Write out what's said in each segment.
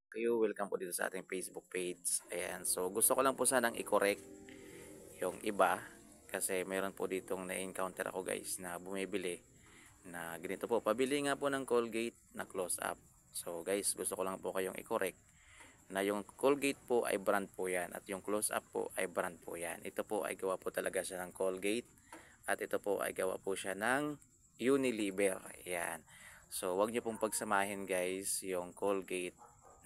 Kayo, welcome po dito sa ating Facebook page. Ayan, so gusto ko lang po sanang i-correct yung iba kasi meron po ditong na-encounter ako guys na bumibili na ganito po. Pabili nga po ng Colgate na close up. So guys, gusto ko lang po kayong i-correct na yung Colgate po ay brand po yan at yung close up po ay brand po yan. Ito po ay gawa po talaga siya ng Colgate at ito po ay gawa po siya ng Unilever. Ayan. So wag niyo pong pagsamahin guys yung Colgate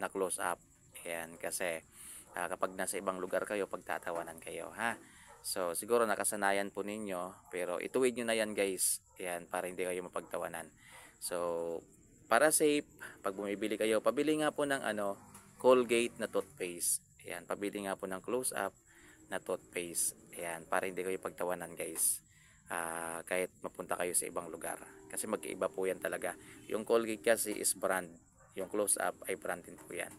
na close up. Ayan, kasi kapag nasa ibang lugar kayo, pagtatawanan kayo, ha? So, siguro nakasanayan po ninyo, pero ituwid nyo na yan guys. Ayan, para hindi kayo mapagtawanan. So, para safe, pag bumibili kayo, pabili nga po ng Colgate na toothpaste. Ayan, pabili nga po ng close up na toothpaste. Ayan, para hindi kayo pagtawanan guys. Kahit mapunta kayo sa ibang lugar. Kasi magkaiba po yan talaga. Yung Colgate kasi is brand, yung close up ay brand din po yan.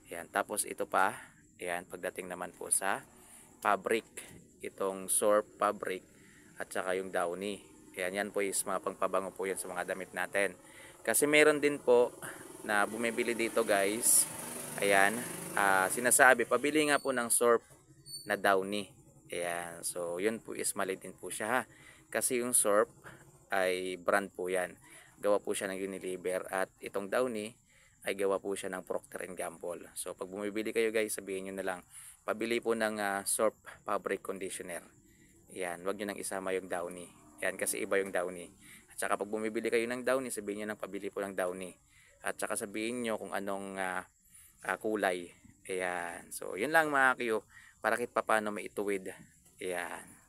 Ayan, tapos ito pa, ayan, pagdating naman po sa fabric, itong Surf fabric at saka yung Downy. Ayan, yan po is mga pangpabango po yan sa mga damit natin. Kasi meron din po na bumibili dito guys. Ayan, sinasabi, pabili nga po ng Surf na Downy. Ayan, so yun po is mali din po siya ha. Kasi yung Surf ay brand po yan. Gawa po siya ng Unilever at itong Downy ay gawa po siya ng Procter and Gamble. So pag bumibili kayo guys, sabihin nyo na lang, pabili po ng Surf Fabric Conditioner. Yan, wag nyo nang isama yung Downy. Yan, kasi iba yung Downy. At saka pag bumibili kayo ng Downy, sabihin nyo nang pabili po ng Downy. At saka sabihin nyo kung anong kulay. Ayan, so yun lang mga Q, para kahit paano maituwid. Ayan.